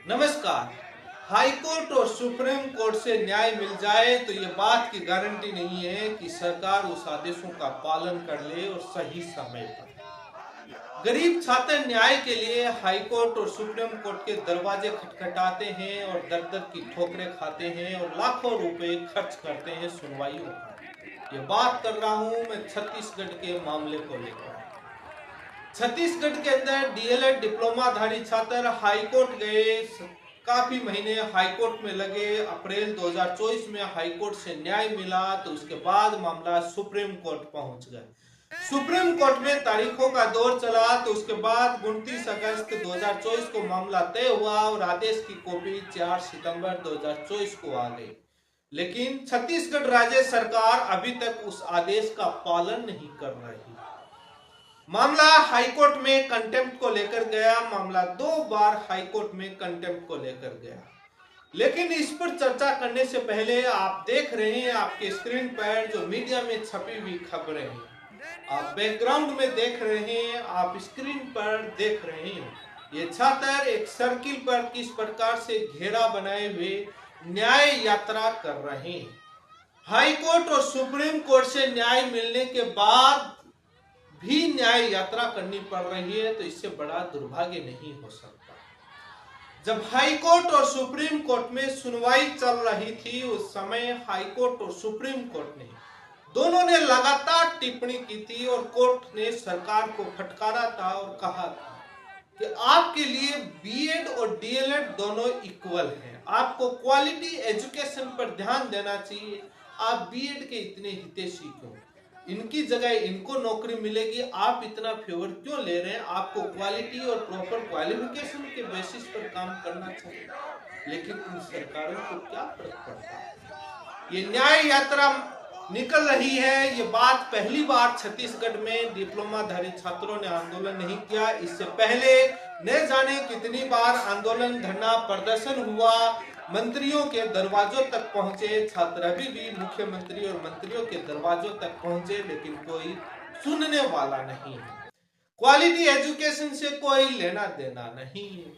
नमस्कार। High court और supreme court से न्याय मिल जाए तो ये बात की गारंटी नहीं है कि सरकार उस आदेशों का पालन कर ले और सही समय पर। गरीब छात्र न्याय के लिए हाई कोर्ट और सुप्रीम कोर्ट के दरवाजे खटखटाते हैं और दर दर की ठोकरें खाते हैं और लाखों रुपए खर्च करते हैं सुनवाइयों पर। ये बात कर रहा हूं मैं छत्तीसगढ़ के मामले को लेकर। छत्तीसगढ़ के अंदर डीएलएड डिप्लोमाधारी छात्र हाईकोर्ट गए, काफी महीने हाईकोर्ट में लगे। अप्रैल 2024 में हाईकोर्ट से न्याय मिला तो उसके बाद मामला सुप्रीम कोर्ट पहुंच गया। सुप्रीम कोर्ट में तारीखों का दौर चला तो उसके बाद 29 अगस्त 2024 को मामला तय हुआ और आदेश की कॉपी 4 सितंबर 2024 को आ गई। लेकिन छत्तीसगढ़ राज्य सरकार अभी तक उस आदेश का पालन नहीं कर रही। मामला हाईकोर्ट में कंटेम्प्ट को लेकर गया। मामला 2 बार हाईकोर्ट में कंटेम्प्ट को लेकर गया। लेकिन इस पर चर्चा करने से पहले आप देख रहे हैं आपके स्क्रीन पर जो मीडिया में छपी हुई खबरें हैं, आप बैकग्राउंड में देख रहे हैं, आप स्क्रीन पर देख रहे हैं। ये छात्र एक सर्किल पर किस प्रकार से घेरा बनाए हुए न्याय यात्रा कर रहे हैं। हाईकोर्ट और सुप्रीम कोर्ट से न्याय मिलने के बाद भी न्याय यात्रा करनी पड़ रही है तो इससे बड़ा दुर्भाग्य नहीं हो सकता। जब हाई कोर्ट और सुप्रीम कोर्ट में सुनवाई चल रही थी उस समय हाई कोर्ट और सुप्रीम कोर्ट ने दोनों ने लगातार टिप्पणी की थी और कोर्ट ने सरकार को फटकारा था और कहा था कि आपके लिए बीएड और डीएलएड दोनों इक्वल हैं, आपको क्वालिटी एजुकेशन पर ध्यान देना चाहिए। आप बीएड के इतने हितैषी क्यों? इनकी जगह इनको नौकरी मिलेगी, आप इतना फेवर क्यों ले रहे हैं? आपको क्वालिटी और प्रॉपर क्वालिफिकेशन के बेसिस पर काम करना चाहिए। लेकिन इन सरकारों को क्या फर्क पड़ता है? ये न्याय यात्रा निकल रही है। ये बात पहली बार छत्तीसगढ़ में डिप्लोमाधारी छात्रों ने आंदोलन नहीं किया। इससे पहले न जाने कितनी बार आंदोलन, धरना, प्रदर्शन हुआ, मंत्रियों के दरवाजों तक पहुंचे। छात्र अभी भी मुख्यमंत्री और मंत्रियों के दरवाजों तक पहुंचे, लेकिन कोई सुनने वाला नहीं है। क्वालिटी एजुकेशन से कोई लेना देना नहीं है।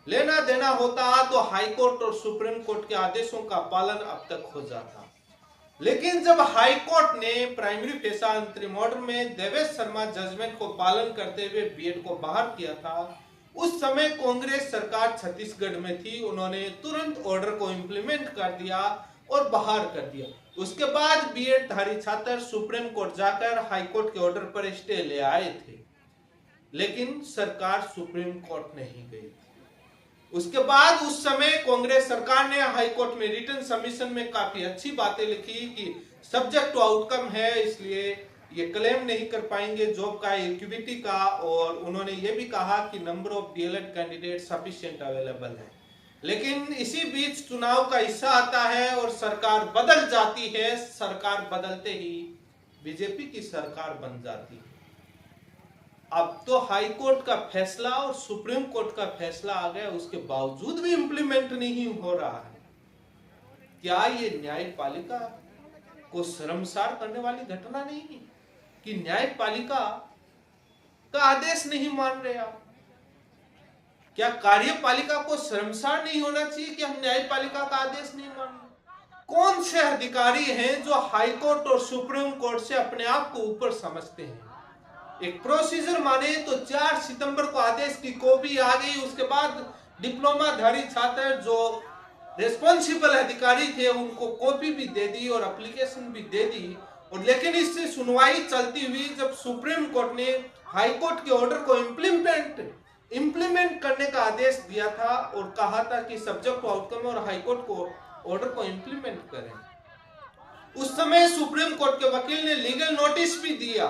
लेना देना होता तो हाईकोर्ट और सुप्रीम कोर्ट के आदेशों का पालन अब तक हो जाता। लेकिन जब हाईकोर्ट ने प्राइमरी फेसा अंतरिम ऑर्डर में देवेश शर्मा जजमेंट को पालन करते हुए बीएड को बाहर किया था, उस समय कांग्रेस सरकार छत्तीसगढ़ में थी। उन्होंने तुरंत ऑर्डर को इंप्लीमेंट कर दिया और बाहर कर दिया। उसके बाद बीएड धारी छात्र सुप्रीम कोर्ट जाकर हाईकोर्ट के ऑर्डर पर स्टे ले आए थे, लेकिन सरकार सुप्रीम कोर्ट नहीं गई। उसके बाद उस समय कांग्रेस सरकार ने हाईकोर्ट में रिटन सबमिशन में काफी अच्छी बातें लिखी कि सब्जेक्ट टू आउटकम है, इसलिए ये क्लेम नहीं कर पाएंगे जॉब का, इक्विटी का। और उन्होंने ये भी कहा कि number of DElEd candidate sufficient available है। लेकिन इसी बीच चुनाव का हिस्सा आता है और सरकार बदल जाती है। सरकार बदलते ही बीजेपी की सरकार बन जाती है। अब तो हाई कोर्ट का फैसला और सुप्रीम कोर्ट का फैसला आ गया, उसके बावजूद भी इंप्लीमेंट नहीं हो रहा है। क्या ये न्यायपालिका को शर्मसार करने वाली घटना नहीं है कि न्यायपालिका का आदेश नहीं मान रहे आप? क्या कार्यपालिका को शर्मसार नहीं होना चाहिए कि हम न्यायपालिका का आदेश नहीं मान रहे? कौन से अधिकारी हैं जो हाईकोर्ट और सुप्रीम कोर्ट से अपने आप को ऊपर समझते हैं? एक प्रोसीजर माने तो 4 सितंबर को आदेश की कॉपी आ गई। उसके बाद डिप्लोमाधारी छात्र जो रेस्पॉन्सिबल अधिकारी थे उनको कॉपी भी दे दी और एप्लीकेशन भी दे दी। और लेकिन इससे सुनवाई चलती हुई जब सुप्रीम कोर्ट ने हाई कोर्ट के ऑर्डर को इंप्लीमेंट करने का आदेश दिया था और कहा था कि सब्जेक्ट टू आउटकम और हाई कोर्ट को ऑर्डर को इंप्लीमेंट करें, उस समय सुप्रीम कोर्ट के वकील ने लीगल नोटिस भी दिया।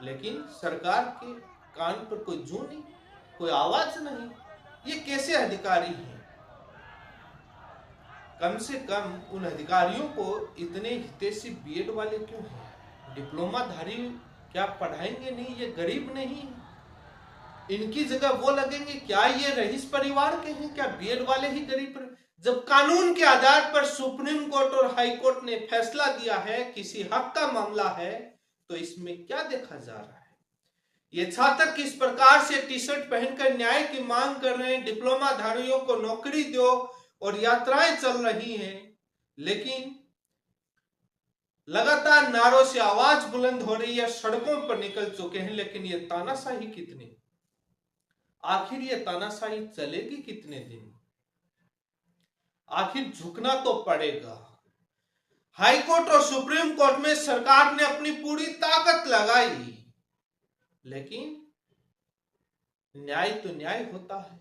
लेकिन सरकार के कान पर कोई जू नहीं, कोई आवाज नहीं। ये कैसे अधिकारी हैं? कम से कम उन अधिकारियों को इतने हितैषी बीएड वाले क्यों हैं? डिप्लोमाधारी क्या पढ़ाएंगे नहीं? ये गरीब नहीं, इनकी जगह वो लगेंगे? क्या ये रईस परिवार के हैं? क्या बीएड वाले ही गरीब? जब कानून के आधार पर सुप्रीम कोर्ट और हाई कोर्ट ने फैसला दिया है, किसी हक का मामला है, तो इसमें क्या देखा जा रहा है? ये छात्र किस प्रकार से टी शर्ट पहनकर न्याय की मांग कर रहे हैं, डिप्लोमा धारियों को नौकरी दो, और यात्राएं चल रही हैं, लेकिन लगातार नारों से आवाज बुलंद हो रही है, सड़कों पर निकल चुके हैं, लेकिन ये तानाशाही कितनी, आखिर ये तानाशाही चलेगी कितने दिन? आखिर झुकना तो पड़ेगा। हाईकोर्ट और सुप्रीम कोर्ट में सरकार ने अपनी पूरी ताकत लगाई, लेकिन न्याय तो न्याय होता है,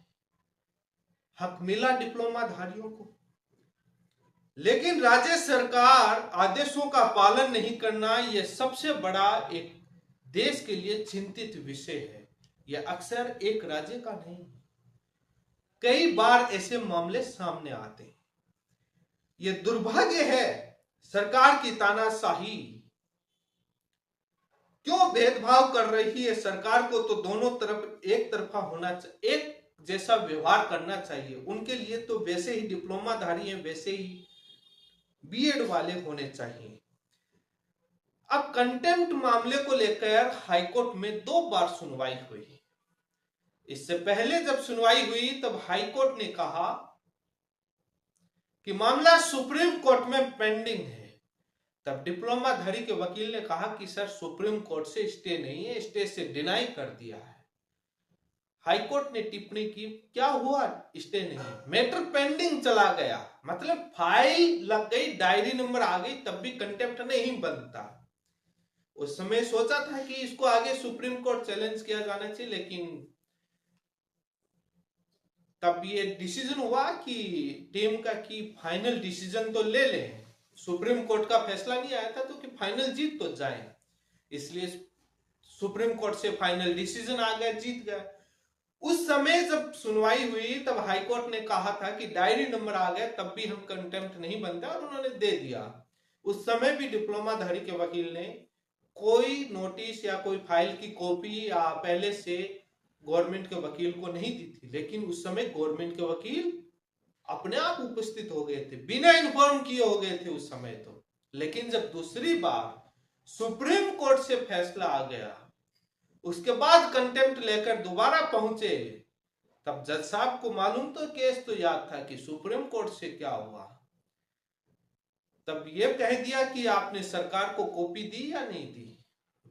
हक मिला डिप्लोमा धारियों को, लेकिन राज्य सरकार आदेशों का पालन नहीं करना, यह सबसे बड़ा एक देश के लिए चिंतित विषय है। यह अक्सर एक राज्य का नहीं, कई बार ऐसे मामले सामने आते हैं। यह दुर्भाग्य है, सरकार की तानाशाही क्यों भेदभाव कर रही है? सरकार को तो दोनों तरफ एक तरफा होना चाहिए, एक जैसा व्यवहार करना चाहिए। उनके लिए तो वैसे ही डिप्लोमा धारी हैं, वैसे ही बीएड वाले होने चाहिए। अब कंटेम्प्ट मामले को लेकर हाईकोर्ट में 2 बार सुनवाई हुई। इससे पहले जब सुनवाई हुई तब हाईकोर्ट ने कहा कि मामला सुप्रीम कोर्ट में पेंडिंग है। तब डिप्लोमा धारी के वकील ने कहा कि सर सुप्रीम कोर्ट से स्टे नहीं है, स्टे से डिनाई कर दिया है। हाईकोर्ट ने टिप्पणी की, क्या हुआ? स्टे नहीं, मैटर पेंडिंग चला गया, मतलब फाइल लग गई, डायरी नंबर आ गई, तब भी कंटेम्प्ट नहीं बनता। उस समय सोचा था कि इसको आगे सुप्रीम कोर्ट चैलेंज किया जाना चाहिए, लेकिन तब ये डिसीजन हुआ कि टीम का कि फाइनल डिसीजन तो ले लें, सुप्रीम कोर्ट का फैसला नहीं आया था तो कि फाइनल जीत तो जाए, इसलिए सुप्रीम कोर्ट से फाइनल डिसीजन आ गया, जीत गया। उस समय जब सुनवाई हुई तब हाईकोर्ट ने कहा था कि डायरी नंबर आ गया, तब भी हम कंटेम्प्ट नहीं बनता, और उन्होंने दे दिया। उस समय भी डिप्लोमा धारी के वकील ने कोई नोटिस या कोई फाइल की कॉपी या पहले से गवर्नमेंट के वकील को नहीं दी थी, लेकिन उस समय गवर्नमेंट के वकील अपने आप उपस्थित हो गए थे, बिना इन्फॉर्म किए हो गए थे उस समय तो। लेकिन जब दूसरी बार सुप्रीम कोर्ट से फैसला आ गया, उसके बाद कंटेम्प्ट लेकर दोबारा पहुंचे, तब जज साहब को मालूम तो केस तो याद था कि सुप्रीम कोर्ट से क्या हुआ। तब ये कह दिया कि आपने सरकार को कॉपी दी या नहीं दी,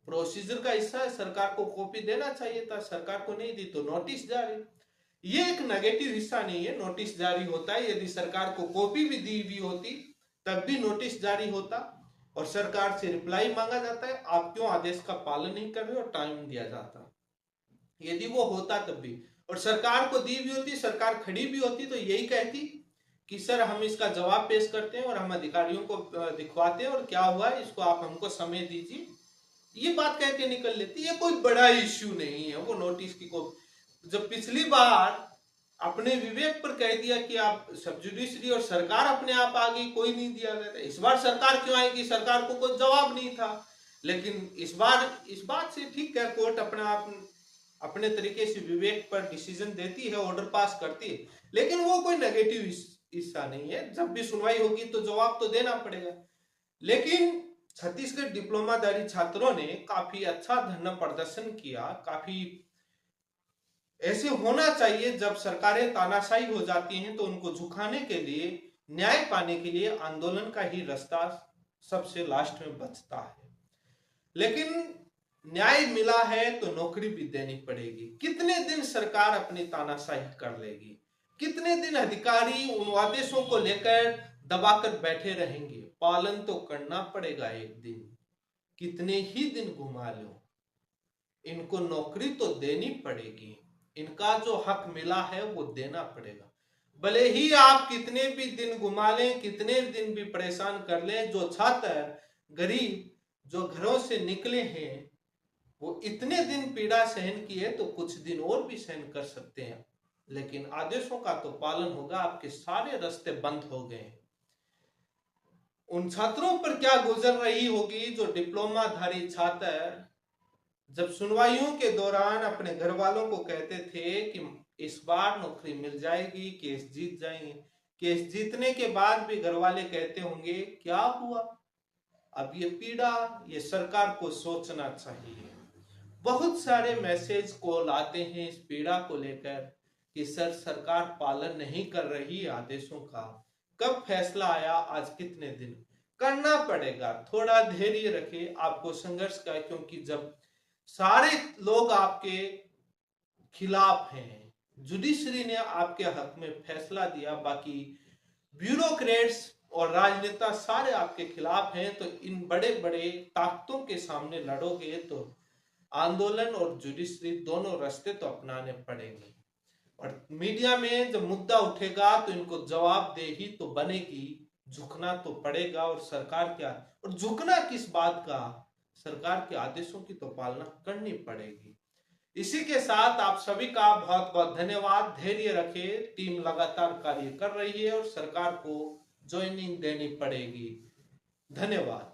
प्रोसीजर का हिस्सा है, सरकार को कॉपी देना चाहिए था, सरकार को नहीं दी तो नोटिस जारी। ये एक नेगेटिव हिस्सा नहीं है, नोटिस जारी होता है। यदि सरकार को कॉपी भी दी हुई होती तब भी नोटिस जारी होता और सरकार से रिप्लाई मांगा जाता है, आप क्यों आदेश का पालन नहीं कर रहे, और टाइम दिया जाता। यदि वो होता तब भी, और सरकार को दी भी होती, सरकार खड़ी भी होती, तो यही कहती कि सर हम इसका जवाब पेश करते हैं और हम अधिकारियों को दिखवाते हैं, और क्या हुआ इसको आप हमको समय दीजिए, ये बात कह के निकल लेती। ये कोई बड़ा इश्यू नहीं है वो नोटिस की को। जब पिछली बार अपने विवेक पर कह दिया कि आप सब जुडिशरी और सरकार अपने आप आ गई, कोई नहीं दिया गया था, इस बार सरकार क्यों आएगी? सरकार को कोई जवाब नहीं था। लेकिन इस बार इस बात से ठीक है, कोर्ट अपना आप अपने तरीके से विवेक पर डिसीजन देती है, ऑर्डर पास करती है, लेकिन वो कोई नेगेटिव हिस्सा नहीं है। जब भी सुनवाई होगी तो जवाब तो देना पड़ेगा। लेकिन छत्तीसगढ़ डिप्लोमाधारी छात्रों ने काफी अच्छा धरना प्रदर्शन किया। काफी ऐसे होना चाहिए, जब सरकारें तानाशाही हो जाती हैं तो उनको झुकाने के लिए, न्याय पाने के लिए आंदोलन का ही रास्ता सबसे लास्ट में बचता है। लेकिन न्याय मिला है तो नौकरी भी देनी पड़ेगी। कितने दिन सरकार अपनी तानाशाही कर लेगी? कितने दिन अधिकारी उन आदेशों को लेकर दबाकर बैठे रहेंगे? पालन तो करना पड़ेगा एक दिन, कितने ही दिन घुमा लो, इनको नौकरी तो देनी पड़ेगी। इनका जो हक मिला है वो देना पड़ेगा। भले ही आप कितने भी दिन घुमा लें, कितने दिन भी परेशान कर लें, जो छात्र गरीब जो घरों से निकले हैं वो इतने दिन पीड़ा सहन की है तो कुछ दिन और भी सहन कर सकते हैं, लेकिन आदेशों का तो पालन होगा। आपके सारे रास्ते बंद हो गए। उन छात्रों पर क्या गुजर रही होगी जो डिप्लोमाधारी छात्र जब सुनवाइयों के दौरान अपने घर वालों को कहते थे कि इस बार नौकरी मिल जाएगी, केस जीत जाएंगे। केस जीतने के बाद भी घर वाले कहते होंगे क्या हुआ? अब ये पीड़ा, ये सरकार को सोचना चाहिए। बहुत सारे मैसेज कॉल आते हैं इस पीड़ा को लेकर कि सर सरकार पालन नहीं कर रही आदेशों का, कब फैसला आया, आज कितने दिन। करना पड़ेगा, थोड़ा धैर्य रखे, आपको संघर्ष का, क्योंकि जब सारे लोग आपके खिलाफ हैं, जुडिशरी ने आपके हक में फैसला दिया, बाकी ब्यूरोक्रेट्स और राजनेता सारे आपके खिलाफ हैं, तो इन बड़े बड़े ताकतों के सामने लड़ोगे तो आंदोलन और जुडिशरी दोनों रास्ते तो अपनाने पड़ेंगे। और मीडिया में जब मुद्दा उठेगा तो इनको जवाबदेही तो बनेगी, झुकना तो पड़ेगा। और सरकार क्या, और झुकना किस बात का, सरकार के आदेशों की तो पालना करनी पड़ेगी। इसी के साथ आप सभी का बहुत बहुत धन्यवाद। धैर्य रखे, टीम लगातार कार्य कर रही है और सरकार को ज्वाइनिंग देनी पड़ेगी। धन्यवाद।